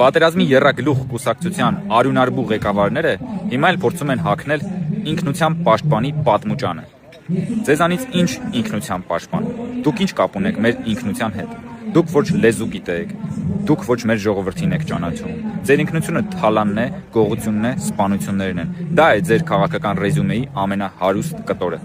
Պատերազմի եռագլուխ կուսակցության արյունարբու ղեկավարները հիմա էլ փորձում են հագնել ինքնության պաշտպանի պատմուճանը։ Ձեզանից ինչ ինքնության պաշտպան։ Դուք ինչ կապ ունեք մեր ինքնության հետ։ Դուք ոչ լեզու գիտեք, դուք ոչ մեր ժողովրդին եք ճանաչում։ Ձեր ինքնությունը թալանն է, գողությունն է, սպանություններն են։ Դա է ձեր քաղաքական ռեզյումեի ամենահարուստ կտորը։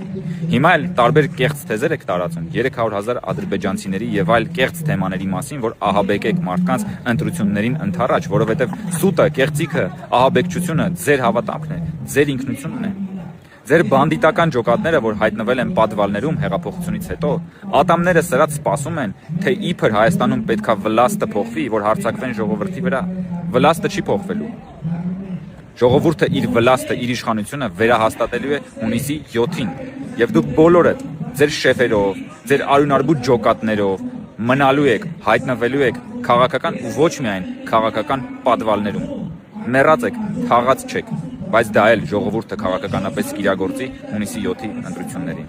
Հիմա էլ տարբեր կեղծ թեզեր եք տարածում 300,000 ադրբեջանցիների եւ այլ կեղծ թեմաների մասին, որ ահաբեկեք մարդկանց ընտրություններին ընդառաջ, որովհետեւ սուտը, կեղծիքը, ահաբեկչությունը ձեր հավատամքն է, ձեր ինքնությունն է։ Ձեր բանդիտական ջոկատները, որ հայտնվել են պատվալներում հեղափոխությունից հետո, ատամները սրած սպասում են, թե իբր Հայաստանում պետքա վլաստը փոխվի, որ հարձակվեն ժողովրդի վրա։ Վլաստը չի փոխվելու։ Ժողովուրդը իր վլաստը, իր իշխանությունը վերահաստատելու է հունիսի 7-ին, եւ դուք բոլորդ ձեր շեֆերով, ձեր արյունարբու ջոկատներով մնալու եք, հայտնվելու եք քաղաքական ու ոչ միայն քաղաքական պատվալներում։ Մեռած եք, թաղած չեք, բայց դա էլ ժողովուրդը քաղաքականապես կիրագործի հունիսի 7-ի ընտրություններին։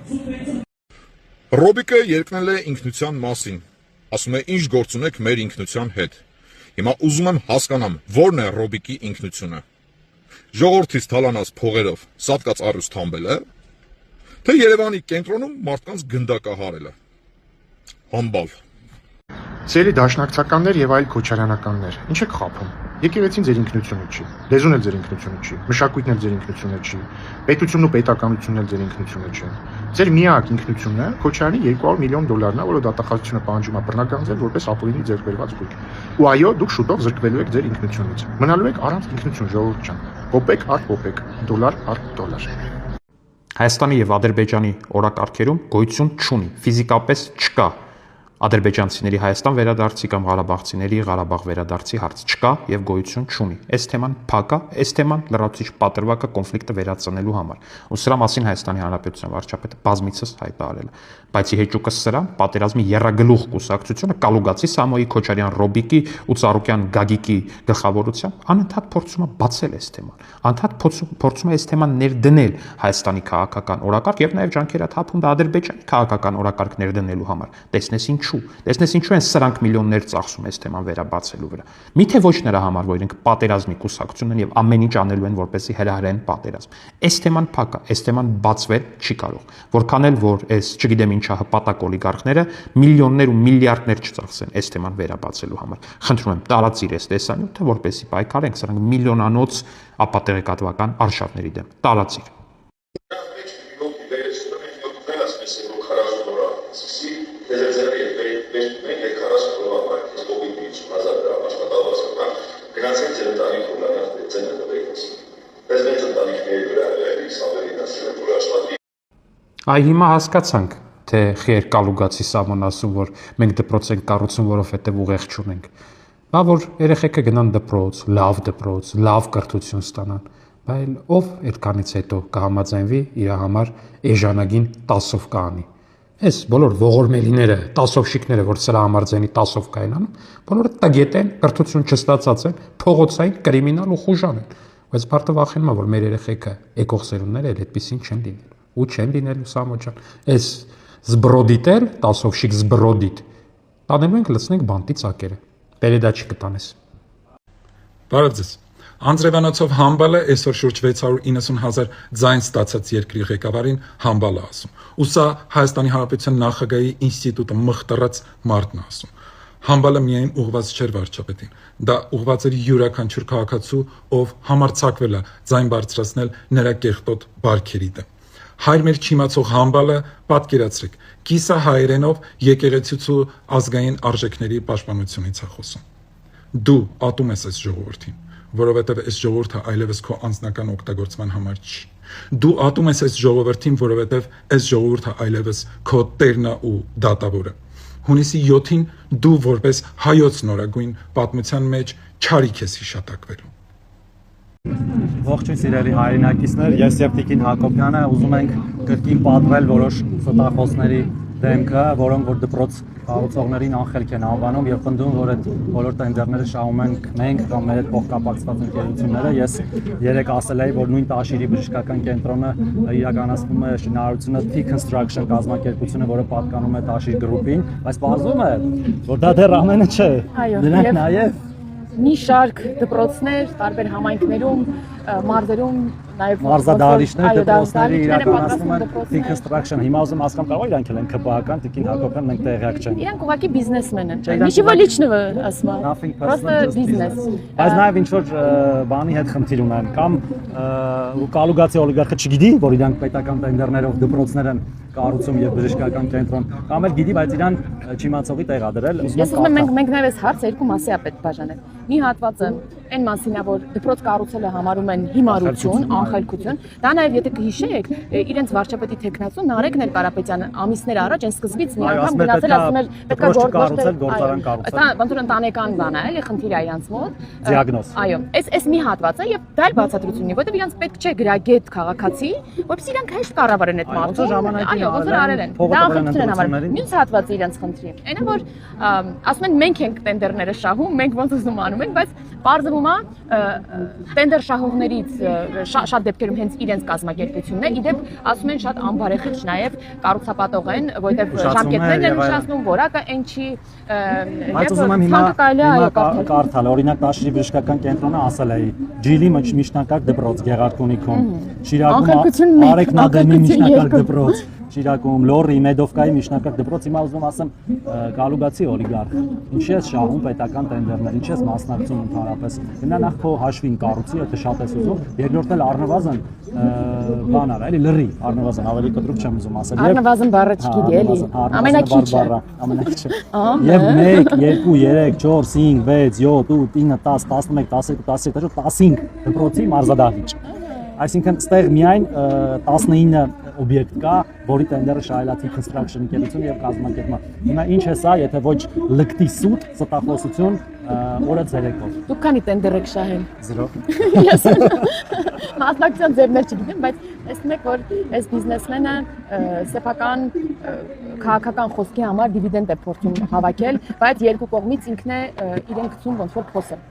Ռոբիկը երկնել է ինքնության մասին, ասում է ինչ գործ ունեք մեր ինքնության հետ։ Հիմա ուզում եմ հասկանամ, ո՞րն է Ռոբիկի ինքնությունը։ Ժողովրդից թալանած փողերով սատկած առյուծ թամբելը, թե Երևանի կենտրոնում մարդկանց գնդակահարելը։ Համբալ։ Ձերի դաշնակցականներ եւ այլ քոչարյանականներ, ինչ եք խափում։ Եկեղեցին ձեր ինքնությունը չի, լեզուն էլ ձեր ինքնությունը չի, մշակույթն էլ ձեր ինքնությունը չի, պետությունն ու պետականությունն էլ ձեր ինքնությունը չի։ Ձեր միակ ինքնությունն է Քոչարյանի $200 միլիոն, որը դատախազությունը պահանջում է բռնագանձել որպես ապօրինի ձեռքբերված գույք։ Ու այո, դուք շուտով զրկվելու եք ձեր ինքնությունից։ Մնալու եք առանց ինքնություն, ժողովուրդ ջան։ Կոպեկ առ կոպեկ, դոլար առ դոլար։ Հայաստանի եւ Ադրբեջանի օրակարգերում գոյություն չունի, ֆիզիկապես չկա ադրբեջանցիների Հայաստան վերադարձի կամ ղարաբաղցիների Ղարաբաղ վերադարձի հարց չկա եւ գոյություն չունի։ Այս թեման փակ է, այս թեման լրացուցիչ պատրվակ է կոնֆլիկտը վերացնելու համար։ Ու սրա մասին Հայաստանի Հանրապետության վարչապետը բազմիցս հայտարարել է։ Բայց իհեճուկս սրա պատերազմի եռագլուխ կուսակցությունը Կալուգացի Սամոյի Քոչարյան Ռոբիկի ու Ծառուկյան Գագիկի գլխավորությամբ անընդհատ փորձում է բացել այս թեման։ Անընդհատ փորձում է այս թեման ներդնել Հայաստանի քաղաքական օրակարգ եւ նաեւ ջանքերը թափում դա Ադրբեջանի քաղաքական օրակարգ ներդնելու համար։ Տեսնես ինչու են սրանք միլիոններ ծախսում այս թեման վերաբացելու վրա։ Միթե ոչ նրա համար, որ իրենք պատերազմի կուսակցություն են եւ ամեն ինչ անելու են, որպեսզի հրահրեն պատերազմ։ Այս թեման փակ է, այս թեման բացվել չի կարող։ Որքան էլ որ այս, չգիտեմ ինչա հպատակ օլիգարխները միլիոններ ու միլիարդներ չծախսեն այս թեման վերաբացելու համար։ Խնդրում եմ, տարածիր այս տեսանյութը, որպեսզի պայքարենք սրանք միլիոնանոց ապատեղեկատվական արշավների դեմ։ Տարածիր։ Այ հիմա հասկացանք, թե խեր Կալուգացի Սամոն ասում, որ մենք դպրոց ենք կառուցում, որովհետև ուղեղ չունենք։ Բա որ երեխեքը գնան դպրոց, լավ կրթություն ստանան, բայց ով այդքանից հետո կհամաձայնվի իր համար էժանագին 10-ով կանի։ Այս բոլոր ողորմելիները, 10-ովշիկները, որ սրա համար ձենի 10-ով կային անում, բոլորը տգետ են, կրթություն չստացած են, փողոցային, կրիմինալ ու խուժան են։ Բայց բարդը վախենում է, որ մեր երեխեքը եկող սերունդները էլ այդպեսին չեն լինելու։ Ու չեն լինելու Սամո ջան։ Այս զբրոդիտ էլ 10-ովշիկ զբրոդիտ։ Տանելու ենք լցնենք բանտի ծակերը։ Պերեդաչի կտանես։ Բարև ձեզ։ Անձրևանոցով Համբալը այսօր շուրջ 690,000 ձայն ստացած երկրի ղեկավարին Համբալը ասում։ Ու սա Հայաստանի Հանրապետության նախագահի ինստիտուտը մխտռած մարդն ասում։ Համբալը միայն ուղղված չէր վարչապետին։ Դա ուղղված էր յուրաքանչյուր քաղաքացու, ով համարձակվել է ձայն բարձրացնել նրա կեղտոտ բարքերի դեմ։ Հայր մեր չիմացող Համբալը, պատկերացրեք, կիսա հայերենով եկեղեցու ազգային արժեքների պաշտպանությունից է խոսում։ Դու ատում ես այս ժողովրդին, որովհետև այս ժողովուրդը այլևս քո անձնական օգտագործման համար չի։ Դու ատում ես այս ժողովրդին, որովհետև այս ժողովուրդը այլևս քո տերն է ու դատավորը։ Հունիսի 7-ին դու որպես հայոց նորագույն պատմության մեջ չարիք ես հիշատակվելու։ Ողջույն սիրելի հայրենակիցներ, ես եւ Տիկին Հակոբյանը ուզում ենք կրկին պատվել որոշ ստախոսների դեմքը, որոնք որ դպրոց կառուցողներին անխելք են անվանում եւ պնդում, որ այդ բոլոր տենդերները շահում ենք մենք կամ մեր հետ փոխկապակցված ընկերությունները։ Ես երեք ասել էի, որ նույն Տաշիրի բժշկական կենտրոնը իրականացնում է շինարարությունը T-Construction կազմակերպությունը, որը պատկանում է Տաշիր գրուպին, բայց բացվում է, որ դա դեռ ամենը չէ։ Նրանք նաեւ մի շարք դպրոցներ տարբեր համայնքներում, մարզերում, նաև Մարզադահլիճներ, դպրոցների իրականացնում իրականացնում են deconstruction։ Հիմա ուզում հասկամ կարող իրանք են ԿՊԱ-ական, Տիկին Հակոբյան, մենք տեղյակ չենք։ Իրանք ուղղակի բիզնեսմեն են։ Իրանք Ничего личного, ասма։ Nothing Просто personal, just business։ Բայց նաև ինչ որ բանի հետ խնդիր ունեն կամ կալուգացի օլիգարխը չգիտի, որ իրանք պետական տենդերներով դպրոցներ են կառուցում եւ բժշկական կենտրոն, կամ էլ գիտի, բայց իրան չիմացողի տեղա դրել։ Ես ուզում եմ մենք նաև այս հարցը երկու մասի է պետք բաժանել։ Մի հատվածը այն մասին է, որ դպրոց կառուցելը համարում են հիմարություն, անխելքություն։ Դա նաև եթե կհիշեք, իրենց վարչապետի տեխնացու Նարեկն էլ Կարապետյանը ամիսներ առաջ այն սկզբից մի անգամ գնացել ասում էր պետքա գործարան կառուցել։ Դա բանտուր ընտանեկան բան է, էլի խնդիր է իրանց մոտ։ Դիագնոզ։ Այո, այս մի հատվածը եւ դա էլ բացատրությունն է, որովհետեւ իրանց պետք չէ գրագետ քաղաքացի, որովհետեւ իրանք հեշտ կառավարեն այդ մարդուն։ Այո, ոնց որ արել են։ Դա խնդիր են համարում։ Մյուս հատվածը իրանց խնդրի է։ Այնը որ ասում են մենք ենք տենդերները շահում, մենք ոնց ուզում անում ենք, բայց բարձվում է տենդեր շահողներից շատ դեպքերում հենց իրենց կազմակերպությունն է։ Իդեպ ասում են շատ անբարեխիղճ նաև կառուցապատող են, որովհետև ժամկետներն են ուշացնում, որակը այն չի։ Բայց ուզում եմ հիմա կարդալ, օրինակ Տաշիրի բժշկական կենտրոնը ասել է Ջիլի միջնակարգ դպրոց Գեղարքունիքում, Շիրակում Արեքնադեմի միջնակարգ դպրոց, Շիրակում Լորի Մեդովկայի միջնակարգ դպրոց, հիմա ուզում ասեմ Կալուգացի օլիգարխ, ինչի է շահում պետական տենդերներ, ինչի է մասնակցում ընդհանրապես։ Հիմա նախ քո հաշվին կառուցի, եթե շատ ես ուզում, երկրորդն էլ առնվազն բան արա, էլի լրի, առնվազն ավելի կտրուկ չեմ ուզում ասել։ Առնվազն բառը չգիտի, էլի։ Ամենակիչը։ Ամենակիչը։ Եվ 1, 2, 3, 4, 5, 6, 7, 8, 9, 10, 11, 12, 13, 15 դպրոցի մարզադահլիճ։ Այսինքն ստեղ միայն 19 օբյեկտ կա, որի տենդերը շահել է deconstruction ընկերություն եւ կազմակերպումը։ Հիմա ինչ է սա, եթե ոչ լկտի սուտ, ստախոսություն, օրը ցերեկով։ Դուք քանի տենդեր եք շահել։ 0։ Ես մասնակցության ձևներ չգիտեմ, բայց տեսնում եք, որ այս բիզնեսմենը սեփական քաղաքական խոսքի համար դիվիդենդ է փորձում հավաքել, բայց երկու կողմից ինքն է իրեն գցում ոնց որ փոսը։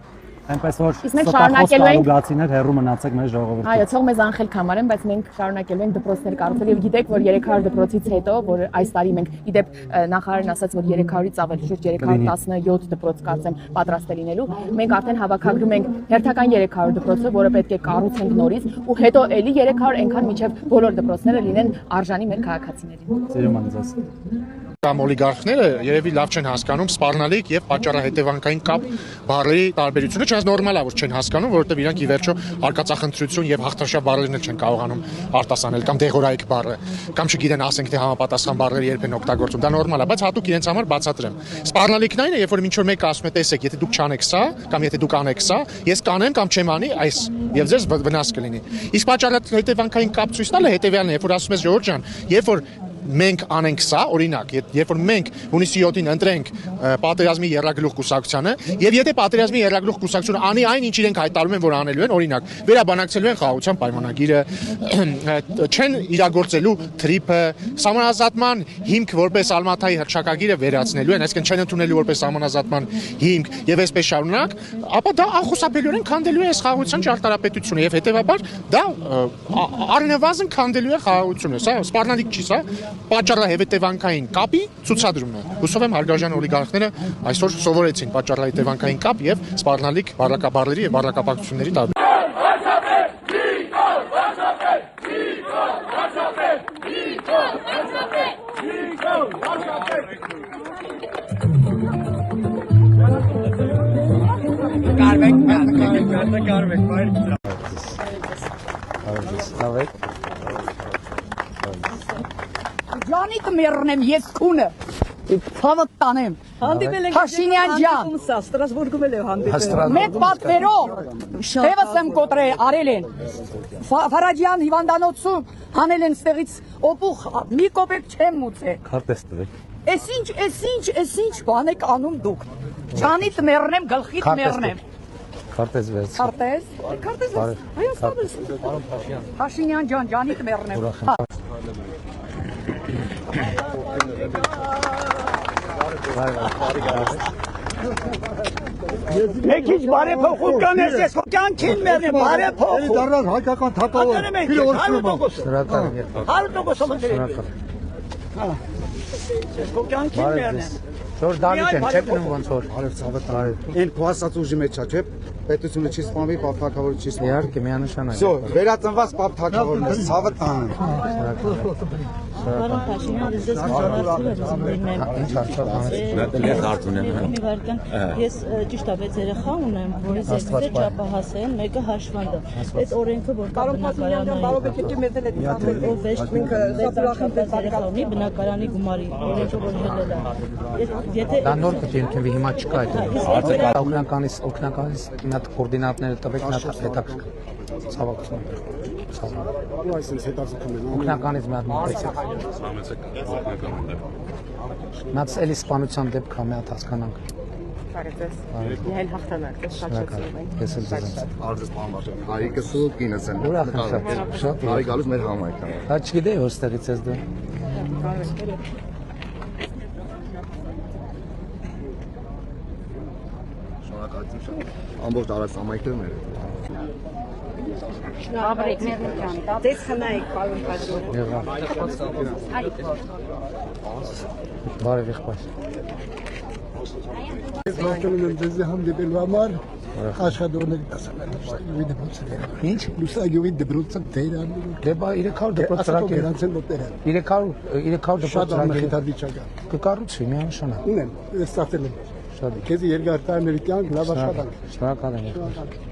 Այնպես որ ստախոսկալուգացիներ հեռու մնացեք մեր ժողովրդից։ Այո, ցող մեզ անխելք համարեն, բայց մենք շարունակելու ենք դպրոցներ կառուցել եւ գիտեք, որ 300 դպրոցից հետո, որ այս տարի մենք իդեպ նախարարն ասաց, որ 300-ից ավել շուրջ 317 դպրոց կարծեմ պատրաստ է լինելու, մենք արդեն հավաքագրում ենք հերթական 300 դպրոցը, որը պետք է կառուցենք նորից, ու հետո էլի 300 այնքան միջև բոլոր դպրոցները լինեն արժանի մեր քաղաքացիներին։ Սիրում եմ ձեզ։ Կամ օլիգարխները երևի լավ չեն հասկանում սպառնալիք եւ պատճառահետևանքային կապ բառերի տարբերությունը, չնայած նորմալ է որ չեն հասկանում, որովհետեւ իրանք ի վերջո արկածախնդրություն եւ հաղթարշավ բառերն չեն կարողանում արտասանել կամ դեղորայք բառը, կամ չգիտեն ասենք թե համապատասխան բառերը երբ են օգտագործում, դա նորմալ է, բայց հատուկ իրենց համար բացատրեմ։ Սպառնալիքն այն է, երբ որ ինչ որ մեկը ասում է, տեսեք, եթե դուք չանեք սա, կամ եթե դուք անեք սա, ես կանեմ կամ չեմ անի այս, եւ ձեզ վնաս կլինի։ Իսկ պատճառահետևանքային կապ ցույց տալը հետեւյալն է, երբ որ ասում ես Ժորժ ջան, երբ որ մենք անենք սա, օրինակ, երբ որ մենք հունիսի 7-ին ընտրենք պատերազմի եռագլուխ կուսակցությանը, եւ եթե պատերազմի եռագլուխ կուսակցությունը անի այն, ինչ իրենք հայտարարում են, որ անելու են, օրինակ, վերաբանակցելու են խաղաղության պայմանագիրը, չեն իրագործելու թրիփը, սահմանազատման հիմք որպես Ալմաթայի հռչակագիրը վերացնելու են, այսինքն չեն ընդունելու որպես սահմանազատման հիմք եւ այսպես շարունակ, ապա դա անխուսափելիորեն քանդելու է այս խաղաղության ճարտարապետությունը եւ հետեւաբար դա առնվազն քանդելու է խաղաղությունը, սա սպառնալիք չի, սա պատճառահետևանքային կապի ցուցադրումն է։ Հուսով եմ հարգարժան օլիգարխները այսօր սովորեցին պատճառահետևանքային կապ եւ սպառնալիք բառակաբառերի եւ բառակապակցությունների տարբերություն։ Ջանիդ մեռնեմ ես քունը ցավը տանեմ Փաշինյան ջան Ստրասբուրգում էլ հանդիպել մեծ պատվերով թևս եմ կոտրել արել են Ֆարաջյան հիվանդանոցում հանել են ստեղից օպուխ մի կոպեկ չեմ մուծել Քարտեզ տվեք Էս ինչ բան եք անում դուք Ջանիդ մեռնեմ գլխիդ մեռնեմ Քարտեզ վերց Քարտեզ Հայաստանից Փաշինյան ջան ջանիդ մեռնեմ Մեկ ինչ բարեփոխական ես ես կյանքին մեռնեմ բարեփոխ դառնալ հայկական թակավոր իր օրցնում 100% հա ես կյանքին մեռնեմ Շոր դալիք են, չէ՞ գնում ոնց որ։ Արև ցավը այն քո ասած ուժի մեջ է, չէ՞։ Պետությունը չի սպանվի, պապ թակավորը չի սպանվի։ Իհարկե, միանշանակ։ Всё, վերածնված պապ թակավորն է, ցավը տանը։ Պարոն Փաշինյան, ես Ինչ հարցով հարց ունեմ։ Ես ճիշտ է 6 երեխա ունեմ, որից 2-ը ճապահաս են, մեկը հաշվանդը։ Այդ օրենքը որ բնակարանի բնակարանի գումարի օրենքը որ հելել է։ Դա նոր պետք է ընդունվի, հիմա չկա այդ։ Օգնականից մի հատ կոորդինատները տվեք, մի հատ հետաքրքիր ցավակցություն։ Ու այսինքն հետազոտում են։ Օգնականից մի հատ մտածեք։ Մած էլի սպանության դեպք հա մի հատ հասկանանք։ Բարեձեզ։ Միայն հաղթանակ, ես շատ շնորհակալ եմ։ Ես էլ ձեզ։ Արձես պարոն Բաշյան։ Հայիկս ու կինս են։ Ուրախ եմ շատ։ Հայ գալուց մեր համայնքն է։ Հա չգիտեի որ ստեղից ես դու։ Շնորհակալություն շատ։ Ամբողջ Արաս համայնքն է։ Շնորհակալ եմ։ Դες խնայեք, պարոն Փաշինյան։ Բարև եղբայր։ Ես ողջունում եմ ձեզ հանդիպելու համար աշխատողների դասարանի դպրոցը։ Ինչ? Լուսագյուղի դպրոցը դերան։ Դե բա 300 դպրոց ծրագիր։ 300 դպրոց շատ ծրագիր։ ամենախիթար վիճակը։ Կկառուցվի միանշանակ։ Ունեմ, ես ստացել եմ։ Շատ։ Քեզ երկար տարիների կյանք, լավ աշխատանք։ Շնորհակալ եմ եղբայր։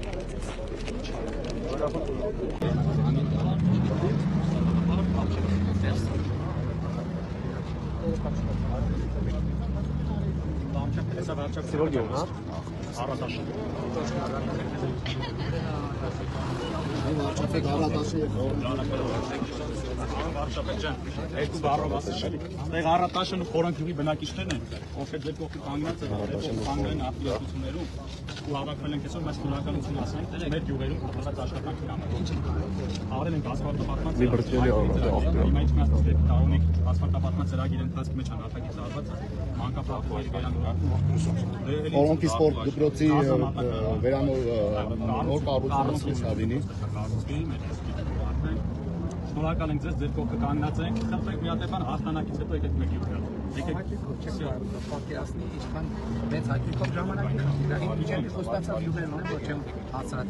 Երկու բառով ասել։ Այստեղ Առատաշն ու Խորանգյուղի բնակիչներն են, ովքեր ձեր կողքը կանգնած են, կանգնեն արտադրություններում ու հավաքվել են այսօր մեծ շնորհակալություն ասենք մեր գյուղերում կատարած աշխատանքի համար։ Արել են ասֆալտապատման ասֆալտապատման ծրագիր ընթացքի մեջ անհատակից արված մանկապարտուղի վերանորոգում։ Օլիմպիկ սպորտ դպրոցի վերանոր կառուցում ցավինի։ Շնորհակալ ենք ձեզ, ձեր կողքը կանգնած ենք, խնդրենք մի հատ բան հաղթանակից հետո եկեք մեկ յուղ։ Պատկերացնի ինչքան մեծ հաճույքով ժամանակի խնդիրը։ Իմ խոստացած յուղերն ունեմ, որ չեմ հասցրել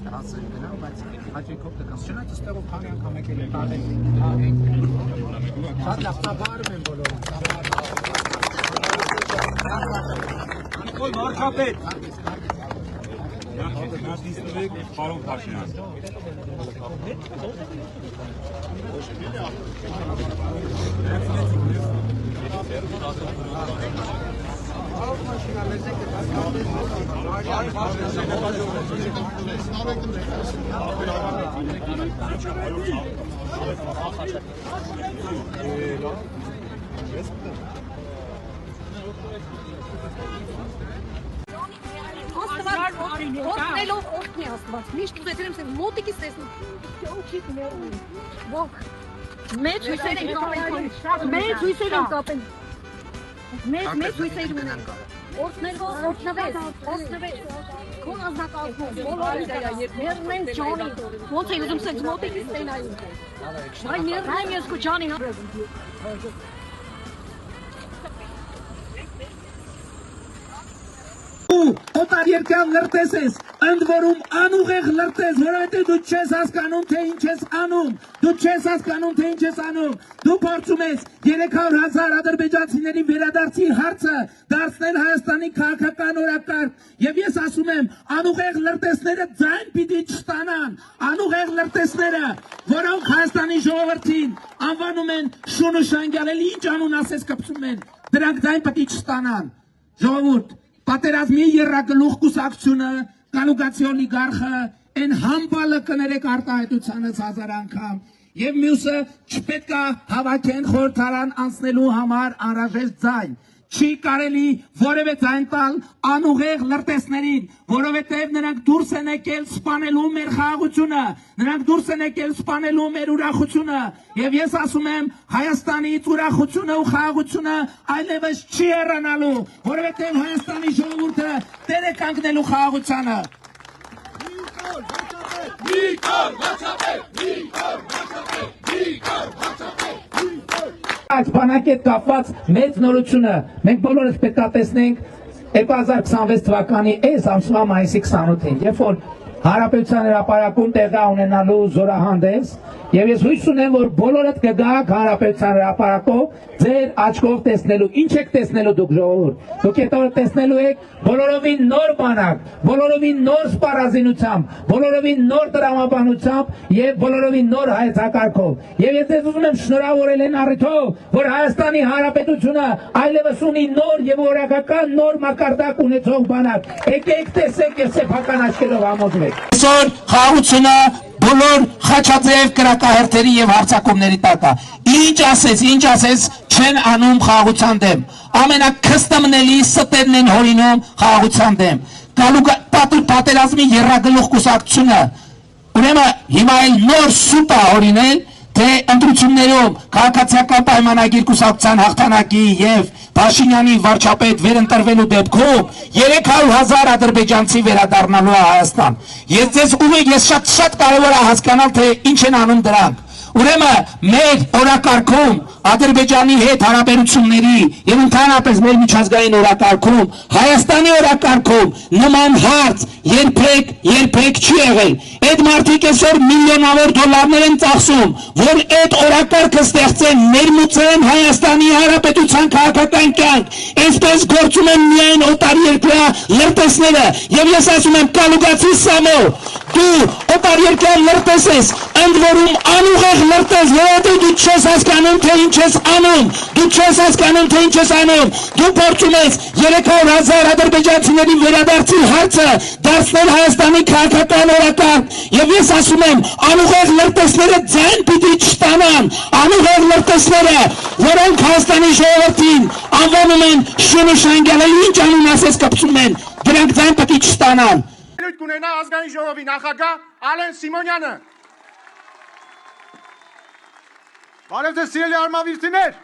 գնալ, բայց հաճույքով կգամ։ Չնայած այստեղով քանի անգամ եկել եմ տարել։ Շատ լավ, բարում եմ բոլորին։ Նիկոլ Վարդապետ։ Պարոն Փաշինյան։ Օգնելով օգնի աստված։ Միշտ ուզեցել եմ մոտիկից տեսնել։ Օքի մերում։ Ո՞ք։ Մեծ հույսեր են կապել։ Մեծ հույսեր են կապել։ Մեծ հույսեր ունեն։ Օրտնվեց։ Քո ազնագործում բոլորը մերն ջանի։ Ոնց է ուզում սենց մոտիկից տեսնել։ Այ մերն ես քո ջանի։ Օտարերկյան լրտես ես, ընդ որում անուղեղ լրտես, որովհետև դու չես հասկանում, թե ինչ ես անում, դու փորձում ես 300,000 ադրբեջանցիների վերադարձի հարցը դարձնել Հայաստանի քաղաքական օրակարգ, եւ ես ասում եմ, անուղեղ լրտեսները ձայն պիտի չստանան, անուղեղ լրտեսները, որոնք Հայաստանի ժողովրդին անվանում են շունը շանգալել, ինչ անուն ասես կպցում են, դրանք ձայն պիտի չստանան, ժողովուրդ Պատերազմի երրագլուխ կուսակցությունը, կալուգացիոն լիգարխը, այն համբալը կներեք արտահայտությանը 1000 անգամ, եւ մյուսը չպետք է հավաքեն խորհրդարան անցնելու համար անհրաժեշտ ձայն, չի կարելի որևէ ձայն տալ անուղեղ լրտեսներին, որովհետև նրանք դուրս են եկել սպանելու մեր խաղաղությունը, նրանք դուրս են եկել սպանելու մեր ուրախությունը, եւ ես ասում եմ Հայաստանից ուրախությունը ու խաղաղությունը այլևս չի հեռանալու, որովհետև Հայաստանի ժողովուրդը տեր է կանգնելու խաղաղությանը։ Նիկոլ Վաչապետ, Նիկոլ Վաչապետ, Նիկոլ Վաչապետ, Նիկոլ Այս բանակի հետ կապված մեծ նորությունը մենք բոլորս պետք է տեսնենք 2026 թվականի այս ամսվա մայիսի 28-ին, երբ որ Հանրապետության հրապարակում տեղի ունենալու զորահանդես, եւ ես հույս ունեմ, որ բոլորդ կգաք Հանրապետության հրապարակով ձեր աչքով տեսնելու, ինչ եք տեսնելու դուք ժողովուրդ, դուք այդ տեսնելու եք բոլորովին նոր բանակ, բոլորովին նոր սպառազինությամբ, բոլորովին նոր տրամաբանությամբ եւ բոլորովին նոր հայեցակարգով։ Եվ ես ձեզ ուզում եմ շնորհավորել այն առիթով, որ Հայաստանի Հանրապետությունը այլևս ունի նոր եւ օրակական նոր մակարդակ ունեցող բանակ։ Եկեք տեսեք եւ սեփական աչքերով համոզվեք։ Այսօր խաղաղությունը բոլոր խաչաձև կրակահերթերի եւ հարձակումների տակ է։ Ինչ ասես չեն անում խաղաղության դեմ։ Ամենակստամնելի ստերն են հորինում խաղաղության դեմ։ Պատերազմի եռագլուխ կուսակցությունը ուրեմն հիմա էլ նոր սուպ է հորինել, թե ընտրություններում քաղաքացիական պայմանագիր կուսակցության հաղթանակի եւ Փաշինյանի վարչապետ վերընտրվելու դեպքում 300,000 ադրբեջանցի վերադառնալու է Հայաստան։ Ես շատ կարևոր է հասկանալ, թե ինչ են անում դրանք։ Ուրեմն մեր օրակարգում Ադրբեջանի հետ հարաբերությունների եւ ընդհանրապես մեր միջազգային օրակարգում, Հայաստանի օրակարգում նման հարց երբեք չի եղել։ Այդ մարդիկ այսօր միլիոնավոր դոլարներ են ծախսում, որ այդ օրակարգը ստեղծեն, ներմուծեն Հայաստանի Հանրապետության քաղաքական կյանք։ Այսպես գործում են միայն օտարերկրյա լրտեսները։ Եվ ես ասում եմ, կալուգացի Սամո, դու օտարերկրյա լրտես ես, ընդ որում անուղեղ լրտես, որովհետեւ դու չես հասկանում, թե ինչ ես անում, դու փորձում ես 300,000 ադրբեջանցիների վերադարձի հարցը դարձնել Հայաստանի քաղաքական օրակարգ, եւ ես ասում եմ, անուղեղ լրտեսները ձայն պիտի չստանան, անուղեղ լրտեսները, որոնք Հայաստանի ժողովրդին անվանում են շունշանգալի, ինչ անուն ասես կպցում են, դրանք ձայն պիտի չստանան։ Ելույթ կունենա ազգային ժողովի նախագահ Ալեն Սիմոնյանը։ Բարև ձեզ սիրելի արմավիրցիներ։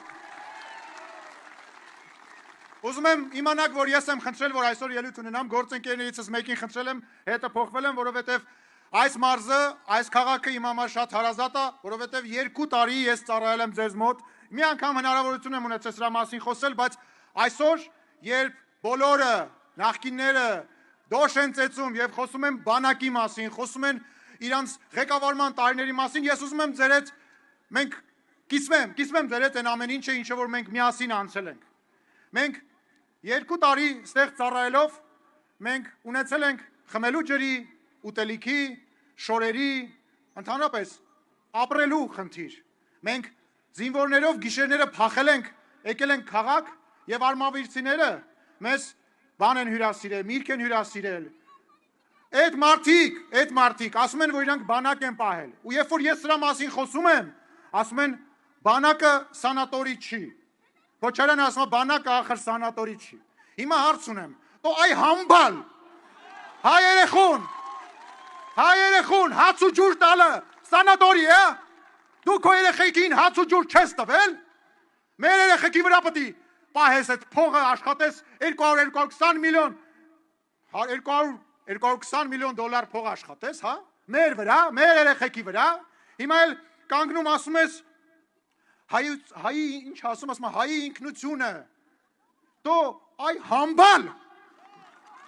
Ուզում եմ իմանաք, որ ես եմ խնդրել, որ այսօր ելույթ ունենամ, գործընկերներիցս մեկին խնդրել եմ, հետը փոխվել եմ, որովհետև այս մարզը, այս քաղաքը իմ համար շատ հարազատ է, որովհետև 2 տարի ես ծառայել եմ ձեզ մոտ, մի անգամ հնարավորություն եմ ունեցել սրա մասին խոսել, բայց այսօր, երբ բոլորը նախկինները դոշ են ծեծում եւ խոսում են բանակի մասին, խոսում են իրանց ղեկավարման տարիների մասին, ես ուզում եմ ձեր հետ մենք կիսվեմ ձեր հետ այն ամեն ինչը, ինչը որ մենք միասին անցել ենք։ Մենք 2 տարի ստեղ ծառայելով մենք ունեցել ենք խմելու ջրի, ուտելիքի, շորերի, ընդհանրապես ապրելու խնդիր։ Մենք զինվորներով գիշերները փախել ենք, եկել ենք քաղաք եւ արմավիրցիները մեզ բան են հյուրասիրել, միրգ են հյուրասիրել։ Այդ մարդիկ ասում են, որ իրանք բանակ են պահել։ Ու երբ որ ես սրա մասին խոսում եմ, ասում են բանակը սանատորի չի։ Քոչարյանը ասում է բանակը ախր սանատորի չի։ Հիմա հարց ունեմ, տո այ համբալ հայ երեխուն հաց ու ջուր տալը սանատորի է։ Դու քո երեխեքին հաց ու ջուր չես տվել։ Մեր երեխեքի վրա պետք է պահես այդ փողը աշխատես 220 միլիոն 220 միլիոն դոլար փող աշխատես, հա։ Մեր վրա, մեր երեխեքի վրա։ Հիմա էլ կանգնում ասում ես հայի ինչ ասում ասում հայի ինքնությունը։ Դու այ համբալ։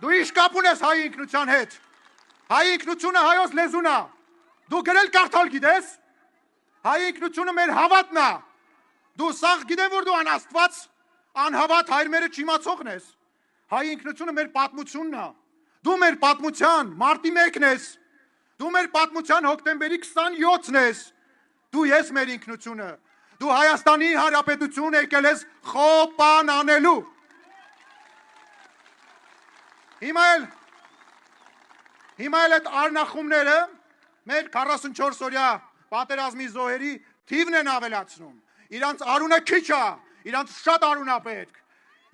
Դու ինչ կապ ունես հայի ինքնության հետ։ Հայի ինքնությունը հայոց լեզուն է։ Դու գրել կարդալ գիտես։ Հայի ինքնությունը մեր հավատն է։ Դու սաղ գիտեմ, որ դու անաստված, անհավատ հայրմերը չիմացողն ես։ Հայի ինքնությունը մեր պատմությունն է։ Դու մեր պատմության մարտի 1-ն ես։ Դու մեր պատմության հոկտեմբերի 27-ն ես։ Դու ես մեր ինքնությունը։ Դու Հայաստանի Հանրապետություն եկել ես խոպան անելու։ Հիմա էլ այդ արնախումները մեր 44 օրյա պատերազմի զոհերի թիվն են ավելացնում։ Իրանց արունը քիչ է, իրանց շատ արուն է պետք։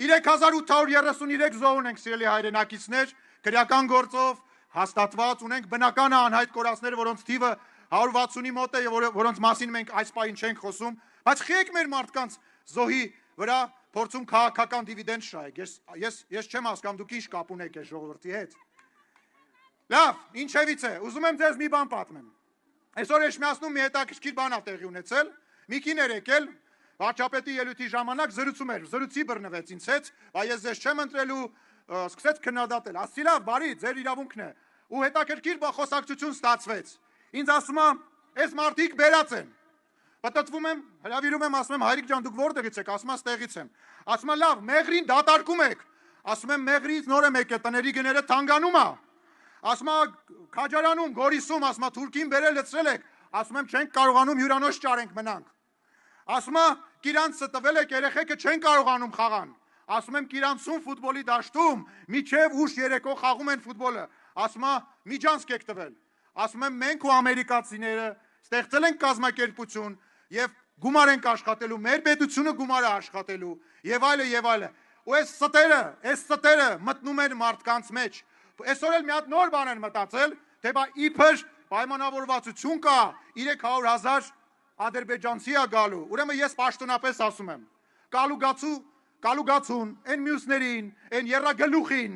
3833 զոհ ունենք, սիրելի հայրենակիցներ, քրեական գործով հաստատված ունենք բնական անհայտ կորածներ, որոնց թիվը 160-ի մոտ է եւ որոնց մասին մենք այս պահին չենք խոսում, բայց խիեք մեր մարդկանց զոհի վրա փորձում քաղաքական դիվիդենդ շահեք։ Ես չեմ հասկանում դուք ինչ կապ ունեք այս ժողովրդի հետ։ Լավ, ինչևից է, ուզում եմ ձեզ մի բան պատմեմ։ Այսօր Էջմիածնում մի հետաքրքիր բան ա տեղի ունեցել։ Մի կին էր եկել, վարչապետի ելույթի ժամանակ զրուցում էր, զրույցի բռնվեց ինձ հետ, բայց ես ձեզ չեմ ընտրելու, սկսեց քննադատել, ասացի լավ, բարի, ձեր իրավունքն է, ու հետաքրքիր խոսակցություն ստացվեց։ Ինձ ասում է, այս մարդիկ բերած են։ Պատտվում եմ, հրավիրում եմ, ասում եմ, հայրիկ ջան, դուք որտեղից եք, ասում եմ, ստեղից եմ։ Ասում եմ, լավ, մեղրին դատարկում եք։ Ասում եմ, մեղրից նոր եմ եկել, տների գները թանգանում է։ Ասում եմ, Քաջարանում, Գորիսում, ասում եմ, Թուրքին բերել լցրել եք։ Ասում եմ, չենք կարողանում հյուրանոց ճարենք մնանք։ Ասում եմ, Կիրանցը տվել եք, երեխեքը չեն կարողանում խաղան։ Ասում եմ, Կիրանցում ֆուտբոլի դաշտում միջև ուշ երեկո խաղում են ֆուտբոլը։ Ասում եմ, միջանցք եք տվել։ Ասում եմ, մենք ու ամերիկացիները ստեղծել ենք կազմակերպություն եւ գումար ենք աշխատելու, մեր պետությունը գումար է աշխատելու եւ այլը եւ այլը։ Ու այս ստերը մտնում են մարդկանց մեջ։ Այսօր էլ մի հատ նոր բան են մտածել, թե բա իբր պայմանավորվածություն կա 300,000 ադրբեջանցի է գալու։ Ուրեմն ես պաշտոնապես ասում եմ, կալուգացուն, այն մյուսներին, այն երրագլուխին,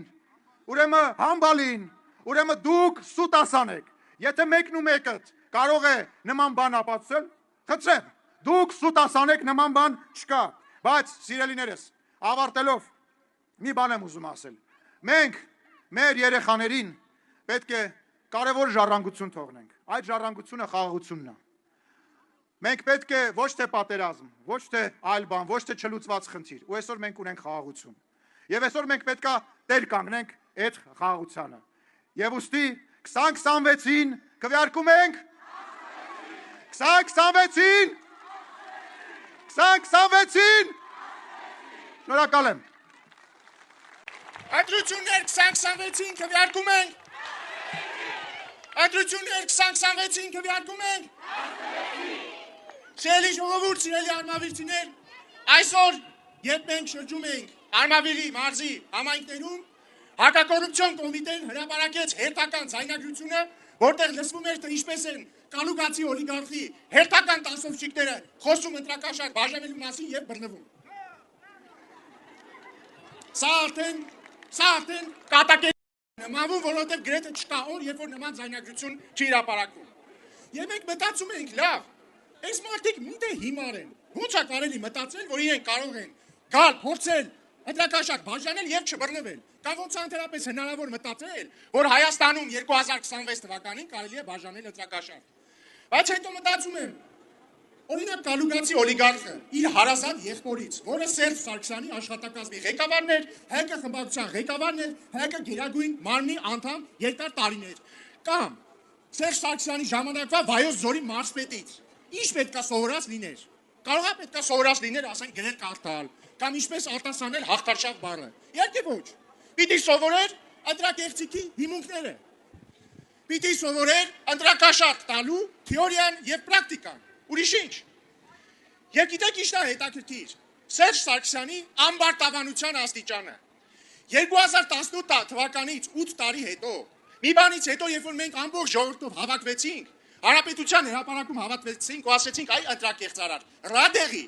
ուրեմն համբալին, ուրեմն դուք սուտ ասանեք։ Եթե մեկն ու մեկը կարող է նման բան ապացուցել, խնդրեմ, դուք սուտ ասանեք, նման բան չկա։ Բայց սիրելիներս, ավարտելով մի բան եմ ուզում ասել։ Մենք մեր երեխաներին պետք է կարևոր ժառանգություն թողնենք։ Այդ ժառանգությունը խաղաղությունն է։ Մենք պետք է ոչ թե պատերազմ, ոչ թե այլ բան, ոչ թե չլուծված խնդիր, ու այսօր մենք ունենք խաղաղություն։ Եվ այսօր մենք պետք է տեր կանգնենք այդ խաղաղությանը։ Եվ ուստի 2026-ին քվեարկում ենք 2026-ին 2026-ին շնորհակալ եմ։ Ընտրություններ 2026-ին քվեարկում ենք։ Ընտրություններ 2026-ին քվեարկում ենք։ Սիրելի ժողովուրդ, սիրելի արմավիրցիներ, այսօր երբ մենք շրջում ենք Արմավիրի մարզի համայնքներում, Հակակոռուպցիոն կոմիտեն հրապարակեց հերթական ձայնագրությունը, որտեղ լսվում էր, թե ինչպես են կալուգացի օլիգարխի հերթական տասովщիկները խոսում ընտրակաշար բաժանելու մասին եւ բռնվում։ Սա արդեն կատակերգ նմանվում, որովհետեւ գրեթե չկա օր, երբ որ նման ձայնագրություն չի հրապարակվում։ Եվ մենք մտածում ենք, լավ, այս մարդիկ միտե հիմար են։ Ո՞նց է կարելի մտածել, որ իրենք կարող են գալ, փորձել ընտրակաշար բաժանել եւ չբռնվել։ Կամ ոնց անթերապես հնարավոր մտածել, որ Հայաստանում 2026 թվականին կարելի է բաժանել ընտրակաշար։ Բայց հետո մտածում եմ, օրինակ կալուգացի օլիգարխը իր հարազատ եղբորից, որը Սերժ Սարգսյանի աշխատակազմի ղեկավարն էր, ՀԿ խմբակցության ղեկավարն էր, ՀԿ գերագույն մարմնի անդամ երկար տարիներ, կամ Սերժ Սարգսյանի ժամանակվա Վայոց ձորի մարզպետից։ Ինչ պետք է սովորած լիներ։ Կարող է պետք է սովորած լիներ, ասենք գրել կարդալ, կամ ինչպես արտասանել հաղթարշավ բառը։ Իհարկե ոչ։ Պիտի սովորեր ընտրակեղծիքի հիմունքները։ Պիտի սովորեր ընտրակաշարք տալու թեորիան եւ պրակտիկան։ Ուրիշ ինչ։ Եվ գիտեք ինչ է հետաքրքիր։ Սերժ Սարգսյանի ամբարտավանության աստիճանը 2018 թվականից 8 տարի հետո, մի բանից հետո, երբ որ մենք ամբողջ ժողովրդով հավաքվեցինք, Հանրապետության հրապարակում հավաքվեցինք ու ասեցինք, այ ընտրակեղծարար, Ռադեղի,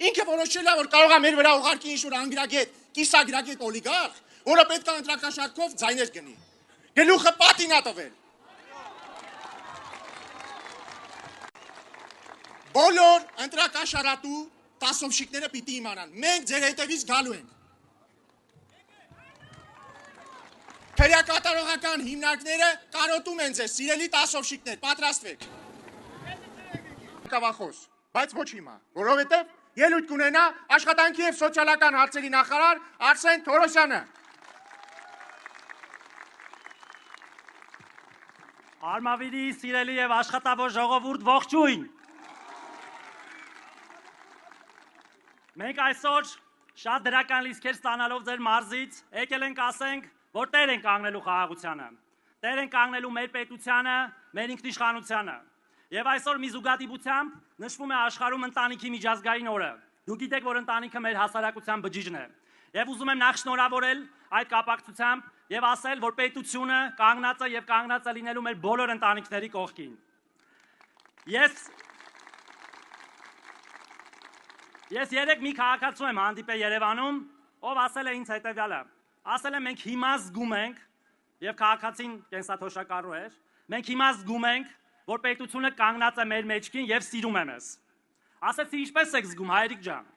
ինքը որոշել է, որ կարող է մեր վրա ուղարկի ինչ-որ անգրագետ, կիսագրագետ օլիգարխ, որը պետք է ընտրակաշարքով ձայներ գնի։ Գլուխը պատին է տվել։ Բոլոր ընտրակաշարատու տասովщիկները պիտի իմանան, մենք ձեր հետևից գալու ենք։ Քրեակատարողական հիմնարկները կարոտում են ձեզ, սիրելի տասովщիկներ, պատրաստվեք։ Կավախոս, բայց ոչ հիմա, որովհետև ելույթ կունենա աշխատանքի եւ սոցիալական հարցերի նախարար Արսեն Թորոսյանը։ Արմավիրի սիրելի եւ աշխատավոր ժողովուրդ, ողջույն։ Մենք այսօր շատ դրական լիցքեր ստանալով ձեր մարզից եկել ենք ասենք, որ տեր են կանգնելու խաղաղությանը, տեր են կանգնելու մեր պետությանը, մեր ինքնիշխանությանը։ Եվ այսօր մի զուգադիպությամբ նշվում է աշխարհում ընտանիքի միջազգային օրը։ Դուք գիտեք, որ ընտանիքը մեր հասարակության բջիջն է։ Եվ ուզում եմ նախ շնորհավորել այդ կապակցությամբ եւ ասել, որ պետությունը կանգնած է եւ կանգնած է լինելու մեր բոլոր ընտանիքների կողքին։ Ես երեք մի քաղաքացու եմ հանդիպել Երևանում, ով ասել է ինձ հետևյալը. ասել եմ մենք հիմա զգում ենք, եւ քաղաքացին կենսաթոշակառու էր, մենք հիմա զգում ենք, որ պետությունը կանգնած է մեր մեջքին եւ սիրում է մեզ։ Ասեցի ինչպես եք զգում հայրիկ ջան։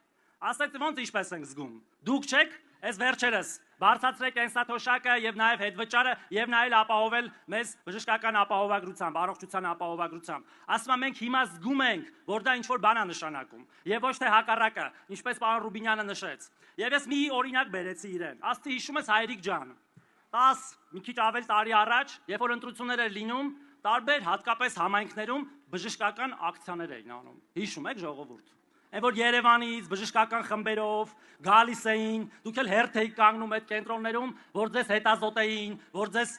Ասեցի ոնց ինչպես ենք զգում։ Դուք չեք, այս վերջերս բարձրացրեք կենսաթոշակը եւ նաեւ հետվճարը եւ նաեւ ապահովել մեզ բժշկական ապահովագրությամբ, առողջության ապահովագրությամբ։ Ասում եմ մենք հիմա զգում ենք, որ դա ինչ որ բան է նշանակում եւ ոչ թե հակառակը, ինչպես պարոն Ռուբինյանը նշեց։ Եվ ես մի օրինակ բերեցի իրեն։ Ասցի հիշում ես հայրիկ ջան։ 10 մի քիչ ավել տարի առաջ, երբ որ ընտրություններ էր լինում, տարբեր հատկապես համայնքներում բժշկական ակցիաներ էին անում։ Հիշում եք ժողովուրդ։ Այն որ Երևանից բժշկական խմբերով գալիս էին, դուք էլ հերթ եք կանգնում այդ կենտրոններում, որ ձեզ հետազոտեին, որ ձեզ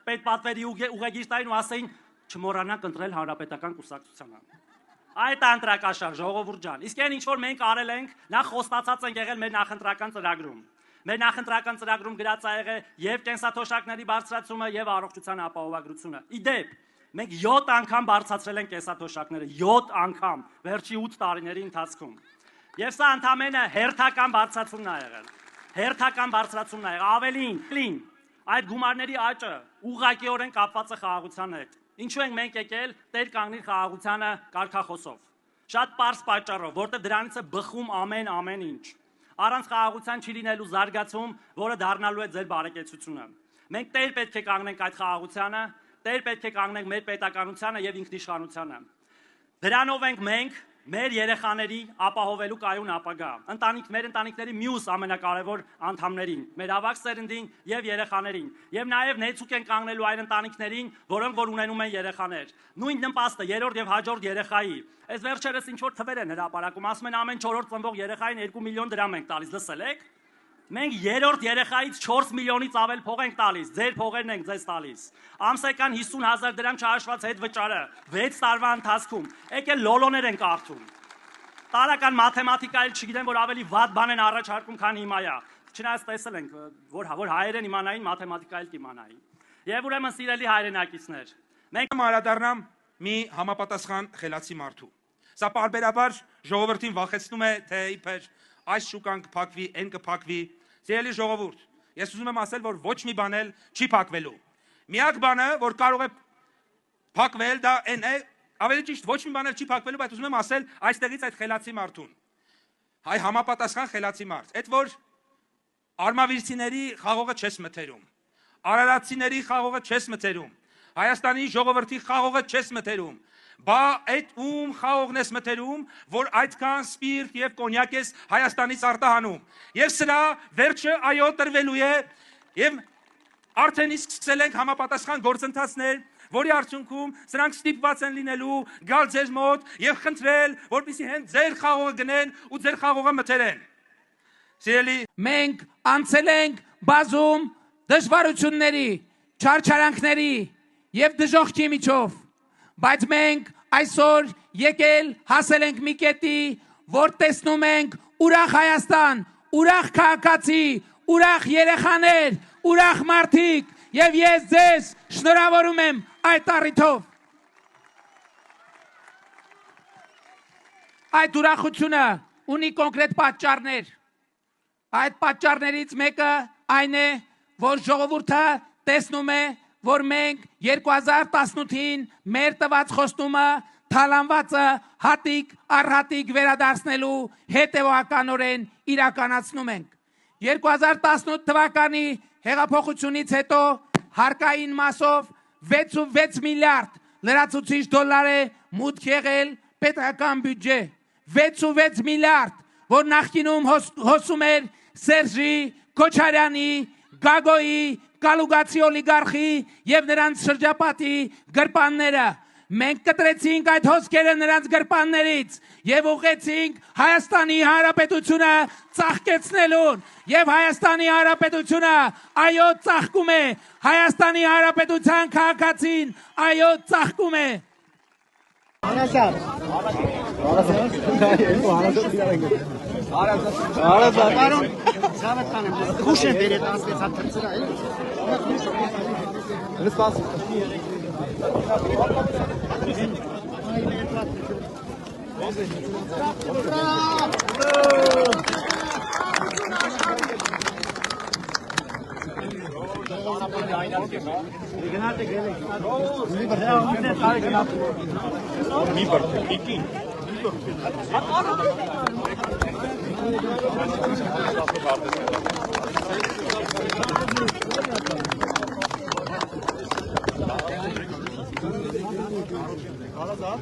պետպատվերի ուղեգիր տային ու ասեին չմոռանաք ընտրել հանրապետական կուսակցությանը։ Այդ անտրակաշար ժողովուրդ ջան։ Իսկ այն ինչ որ մենք արել ենք, նախ խոստացած ենք եղել մեր նախընտրական ծրագրում։ Մեր նախընտրական ծրագրում գրած ա եղել եւ կենսաթոշակների բարձրացումը եւ առողջության ապահովագրությունը։ Իդեպ մենք 7 անգամ բարձրացրել ենք կենսաթոշակները, 7 անգամ վերջի 8 տարիների ընթացքում։ Եվ սա ընդամենը հերթական բարձրացումն ա եղել։ Հերթական բարձրացումն ա եղել, ավելին, այդ գումարների աճը ուղղակիորեն կապված է խաղաղության հետ։ Ինչու ենք մենք եկել Տեր կանգնի խաղաղությանը կարգախոսով։ Շատ պարզ պատճառով, որտեղ դրանից է բխում ամեն ինչ։ Առանց խաղաղության չի լինելու զարգացում, որը դառնալու է ձեր բարեկեցությունը։ Մենք Տեր պետք է կանգնենք այդ խաղաղությանը, Տեր պետք է կանգնենք մեր պետականությանը եւ ինքնիշխանությանը։ Դրանով ենք մենք մեր երեխաների ապահովելու կայուն ապագա, մեր ընտանիքների մյուս ամենակարևոր անդամներին, մեր ավագ սերնդին եւ երեխաներին, եւ նաեւ նեցուկ են կանգնելու այն ընտանիքներին, որոնք որ ունենում են երեխաներ։ Նույն նպաստը երրորդ եւ հաջորդ երեխայի։ Այս վերջերս ինչ որ թվեր են հրապարակում, ասում են ամեն 4-րդ ծնվող երեխային 2 միլիոն դրամ ենք տալիս, լսել եք։ Մենք երրորդ երեխայից 4 միլիոնից ավել փող ենք տալիս, ձեր փողերն ենք ձեզ տալիս։ Ամսական 50,000 դրամ չհաշված հետ վճարը 6 տարվա ընթացքում։ Եկել լոլոներ են կարդում։ Տարական մաթեմատիկա էլ չգիտեմ, որ ավելի վատ բան են առաջարկում, քան հիմա է։ Չնայած տեսել ենք, որ հայերեն իմանային, մաթեմատիկա էլ կիմանային։ Եվ ուրեմն սիրելի հայրենակիցներ, մենք անդրադառնամ մի համապատասխան խելացի մարդու։ Սա պարբերաբար ժողովրդին վախեցնում է, թե իբր այս շուկան կփակվի, այն կփակվի։ Սիրելի ժողովուրդ, ես ուզում եմ ասել, որ ոչ մի բան էլ չի փակվելու։ Միակ բանը, որ կարող է փակվել, դա այն է, ավելի ճիշտ ոչ մի բան էլ չի փակվելու, բայց ուզում եմ ասել այստեղից այդ խելացի մարդուն։ Հայ համապատասխան խելացի մարդ, այդ որ արմավիրցիների խաղողը չես մթերում, արարատցիների խաղողը չես մթերում, Հայաստանի ժողովրդի խաղողը չես մթերում, բա այդ ում խաղողն ես մթերում, որ այդքան սպիրտ եւ կոնյակ ես Հայաստանից արտահանում։ Եվ սրա վերջը այո տրվելու է եւ արդեն իսկ սկսել ենք համապատասխան գործընթացներ, որի արդյունքում սրանք ստիպված են լինելու գալ ձեր մոտ եւ խնդրել, որպեսզի հենց ձեր խաղողը գնեն ու ձեր խաղողը մթերեն։ Սիրելի, մենք անցել ենք բազում դժվարությունների, չարչարանքների եւ դժոխքի միջով, բայց մենք այսօր եկել հասել ենք մի կետի, որ տեսնում ենք ուրախ Հայաստան, ուրախ քաղաքացի, ուրախ երեխաներ, ուրախ մարդիկ եւ ես ձեզ շնորհավորում եմ այդ առիթով։ Այդ ուրախությունը ունի կոնկրետ պատճառներ։ Այդ պատճառներից մեկը այն է, որ ժողովուրդը տեսնում է, որ մենք 2018-ին մեր տված խոստումը թալանվածը հատիկ առ հատիկ վերադարձնելու հետևողականորեն իրականացնում ենք։ 2018 թվականի հեղափոխությունից հետո հարկային մասով 6.6 միլիարդ լրացուցիչ դոլար է մուտք եղել պետական բյուջե։ 6.6 միլիարդ, որ նախկինում հոսում էր Սերժի, Քոչարյանի, Գագոյի, Կալուգացի օլիգարխի եւ նրանց շրջապատի գրպանները։ Մենք կտրեցինք այդ հոսքերը նրանց գրպաններից եւ ուղղեցինք Հայաստանի Հանրապետությունը ծաղկեցնելուն եւ Հայաստանի Հանրապետությունը այո ծաղկում է, Հայաստանի Հանրապետության քաղաքացին այո ծաղկում է։ Ալազար